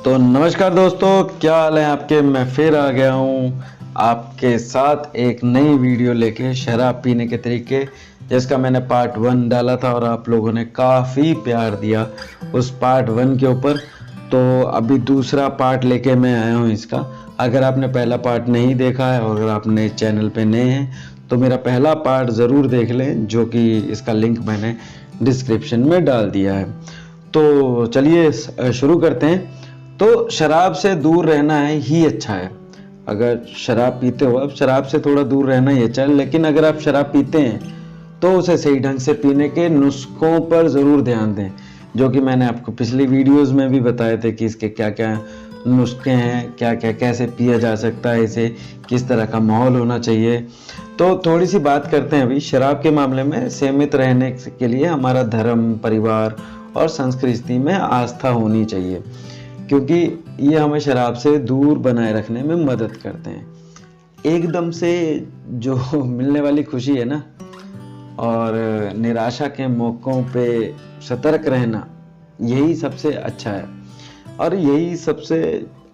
तो नमस्कार दोस्तों, क्या हाल है आपके। मैं फिर आ गया हूँ आपके साथ एक नई वीडियो लेके शराब पीने के तरीके, जिसका मैंने पार्ट 1 डाला था और आप लोगों ने काफ़ी प्यार दिया उस पार्ट 1 के ऊपर। तो अभी दूसरा पार्ट लेके मैं आया हूँ इसका। अगर आपने पहला पार्ट नहीं देखा है और अगर आपने चैनल पे नए हैं तो मेरा पहला पार्ट ज़रूर देख लें, जो कि इसका लिंक मैंने डिस्क्रिप्शन में डाल दिया है। तो चलिए शुरू करते हैं। तो शराब से दूर रहना है ही अच्छा है। अगर शराब पीते हो, अब शराब से थोड़ा दूर रहना ही अच्छा है, लेकिन अगर आप शराब पीते हैं तो उसे सही ढंग से पीने के नुस्खों पर ज़रूर ध्यान दें, जो कि मैंने आपको पिछली वीडियोस में भी बताए थे कि इसके क्या क्या नुस्खे हैं, क्या क्या कैसे पिया जा सकता है, इसे किस तरह का माहौल होना चाहिए। तो थोड़ी सी बात करते हैं अभी शराब के मामले में। सीमित रहने के लिए हमारा धर्म, परिवार और संस्कृति में आस्था होनी चाहिए, क्योंकि ये हमें शराब से दूर बनाए रखने में मदद करते हैं। एकदम से जो मिलने वाली खुशी है ना, और निराशा के मौक़ों पे सतर्क रहना, यही सबसे अच्छा है और यही सबसे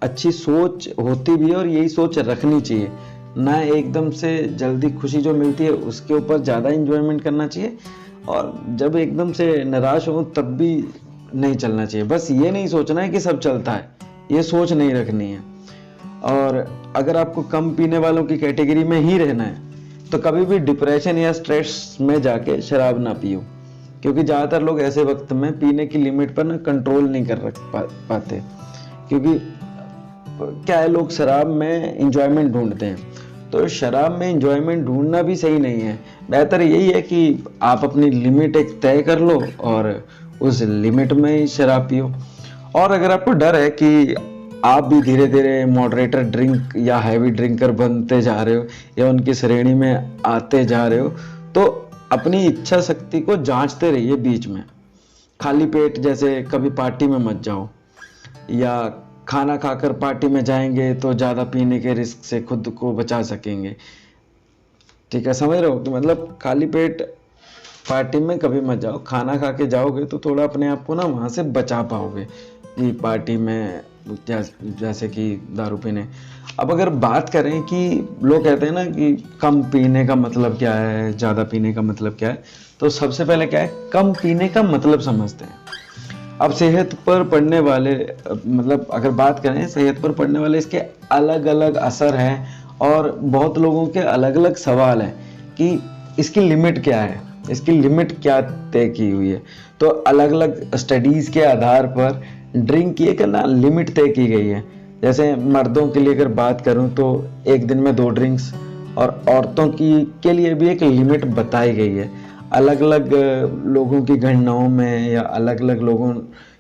अच्छी सोच होती भी है और यही सोच रखनी चाहिए। ना एकदम से जल्दी खुशी जो मिलती है उसके ऊपर ज़्यादा इंजॉयमेंट करना चाहिए, और जब एकदम से निराश हो तब भी नहीं चलना चाहिए। बस ये नहीं सोचना है कि सब चलता है, ये सोच नहीं रखनी है। और अगर आपको कम पीने वालों की कैटेगरी में ही रहना है तो कभी भी डिप्रेशन या स्ट्रेस में जाके शराब ना पियो, क्योंकि ज़्यादातर लोग ऐसे वक्त में पीने की लिमिट पर ना कंट्रोल नहीं कर पाते। क्योंकि क्या है, लोग शराब में इंजॉयमेंट ढूंढते हैं, तो शराब में इंजॉयमेंट ढूंढना भी सही नहीं है। बेहतर यही है कि आप अपनी लिमिट एक तय कर लो और उस लिमिट में ही शराब पियो। और अगर आपको डर है कि आप भी धीरे धीरे मॉडरेटर ड्रिंक या हैवी ड्रिंकर बनते जा रहे हो या उनकी श्रेणी में आते जा रहे हो, तो अपनी इच्छा शक्ति को जांचते रहिए बीच में। खाली पेट जैसे कभी पार्टी में मत जाओ, या खाना खाकर पार्टी में जाएंगे तो ज़्यादा पीने के रिस्क से खुद को बचा सकेंगे। ठीक है, समझ रहे हो कि मतलब खाली पेट पार्टी में कभी मत जाओ। खाना खा के जाओगे तो थोड़ा अपने आप को ना वहाँ से बचा पाओगे कि पार्टी में जैसे कि दारू पीने। अब अगर बात करें कि लोग कहते हैं ना कि कम पीने का मतलब क्या है, ज़्यादा पीने का मतलब क्या है, तो सबसे पहले क्या है, कम पीने का मतलब समझते हैं। अब सेहत पर पड़ने वाले, मतलब अगर बात करें सेहत पर पड़ने वाले इसके अलग अलग असर हैं, और बहुत लोगों के अलग अलग सवाल हैं कि इसकी लिमिट क्या है, इसकी लिमिट क्या तय की हुई है। तो अलग अलग स्टडीज़ के आधार पर ड्रिंक की एक ना लिमिट तय की गई है। जैसे मर्दों के लिए अगर बात करूं तो एक दिन में 2 ड्रिंक्स, और औरतों के लिए भी एक लिमिट बताई गई है। अलग अलग लोगों की गणनाओं में या अलग अलग लोगों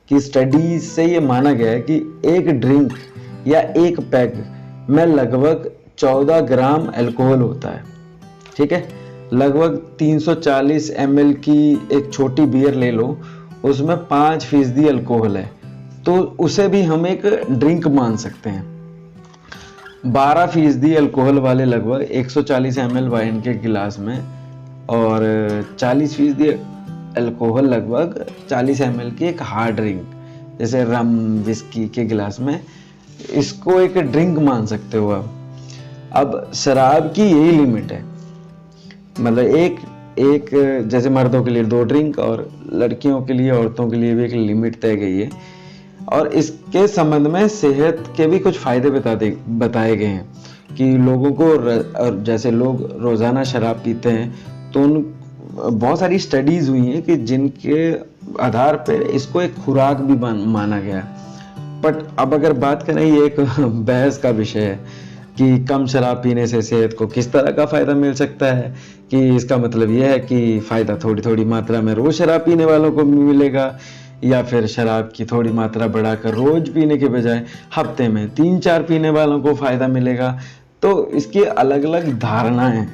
की स्टडीज से ये माना गया है कि एक ड्रिंक या एक पैग में लगभग 14 ग्राम अल्कोहल होता है। ठीक है, लगभग 340 ml की एक छोटी बियर ले लो, उसमें 5% अल्कोहल है, तो उसे भी हम एक ड्रिंक मान सकते हैं। 12% अल्कोहल वाले लगभग 140 ml वाइन के गिलास में, और 40% अल्कोहल लगभग 40 ml की एक हार्ड ड्रिंक जैसे रम, विस्की के गिलास में, इसको एक ड्रिंक मान सकते हो आप। अब शराब की यही लिमिट है, मतलब एक जैसे मर्दों के लिए 2 ड्रिंक और लड़कियों के लिए, औरतों के लिए भी एक लिमिट तय गई है। और इसके संबंध में सेहत के भी कुछ फायदे बताए गए हैं कि लोगों को, और जैसे लोग रोज़ाना शराब पीते हैं तो उन बहुत सारी स्टडीज़ हुई हैं कि जिनके आधार पर इसको एक खुराक भी माना गया। बट अब अगर बात करें, ये एक बहस का विषय है कि कम शराब पीने से सेहत को किस तरह का फ़ायदा मिल सकता है। कि इसका मतलब यह है कि फ़ायदा थोड़ी थोड़ी मात्रा में रोज़ शराब पीने वालों को मिलेगा, या फिर शराब की थोड़ी मात्रा बढ़ाकर रोज़ पीने के बजाय हफ्ते में 3-4 पीने वालों को फ़ायदा मिलेगा। तो इसकी अलग अलग धारणाएं हैं,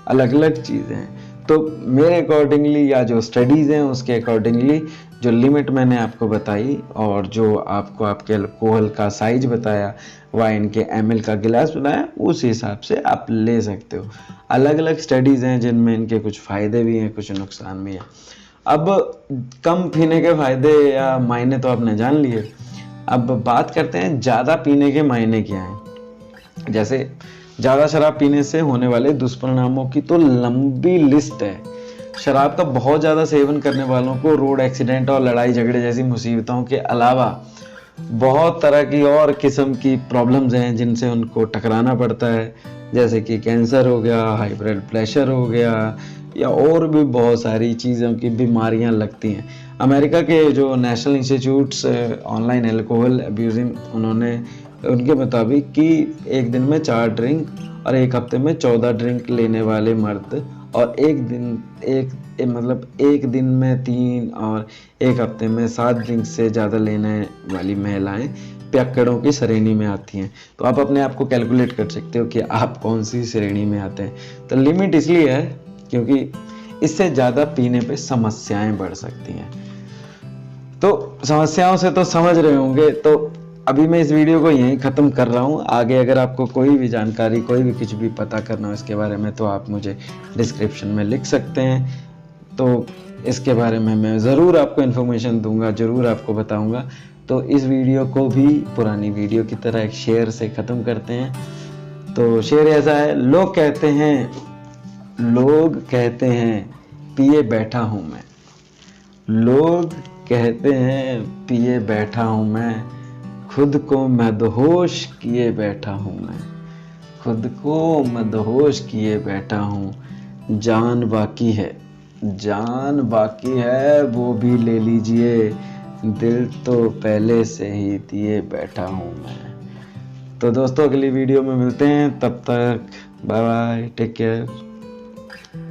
अलग अलग चीज़ें हैं। तो मेरे अकॉर्डिंगली या जो स्टडीज़ हैं उसके अकॉर्डिंगली जो लिमिट मैंने आपको बताई, और जो आपको आपके अल्कोहल का साइज बताया, वाइन के ml का गिलास बनाया, उस हिसाब से आप ले सकते हो। अलग अलग स्टडीज़ हैं जिनमें इनके कुछ फ़ायदे भी हैं, कुछ नुकसान भी हैं। अब कम पीने के फ़ायदे या मायने तो आपने जान लिए। अब बात करते हैं ज़्यादा पीने के मायने क्या हैं। जैसे ज़्यादा शराब पीने से होने वाले दुष्परिणामों की तो लंबी लिस्ट है। शराब का बहुत ज़्यादा सेवन करने वालों को रोड एक्सीडेंट और लड़ाई झगड़े जैसी मुसीबतों के अलावा बहुत तरह की और किस्म की प्रॉब्लम्स हैं जिनसे उनको टकराना पड़ता है, जैसे कि कैंसर हो गया, हाई ब्लड प्रेशर हो गया, या और भी बहुत सारी चीज़ों की बीमारियां लगती हैं। अमेरिका के जो national institutes online alcohol abusing उनके मुताबिक कि एक दिन में 4 ड्रिंक और एक हफ्ते में 14 ड्रिंक लेने वाले मर्द और एक दिन में 3 और एक हफ्ते में 7 ड्रिंक से ज़्यादा लेने वाली महिलाएं पियक्कड़ों की श्रेणी में आती हैं। तो आप अपने आप को कैलकुलेट कर सकते हो कि आप कौन सी श्रेणी में आते हैं। तो लिमिट इसलिए है क्योंकि इससे ज़्यादा पीने पे समस्याएं बढ़ सकती हैं। तो समस्याओं से तो समझ रहे होंगे, तो अभी मैं इस वीडियो को यहीं ख़त्म कर रहा हूँ। आगे अगर आपको कोई भी जानकारी, कोई भी कुछ भी पता करना हो इसके बारे में, तो आप मुझे डिस्क्रिप्शन में लिख सकते हैं। तो इसके बारे में मैं ज़रूर आपको इन्फॉर्मेशन दूंगा, ज़रूर आपको बताऊंगा। तो इस वीडियो को भी पुरानी वीडियो की तरह एक शेयर से ख़त्म करते हैं। तो शेयर ऐसा है, लोग कहते हैं पिए बैठा हूँ मैं, लोग कहते हैं पिए बैठा हूँ मैं, खुद को मदहोश किए बैठा हूँ मैं, खुद को मदहोश किए बैठा हूँ। जान बाकी है वो भी ले लीजिए, दिल तो पहले से ही दिए बैठा हूँ मैं। तो दोस्तों अगली वीडियो में मिलते हैं, तब तक बाय बाय, टेक केयर।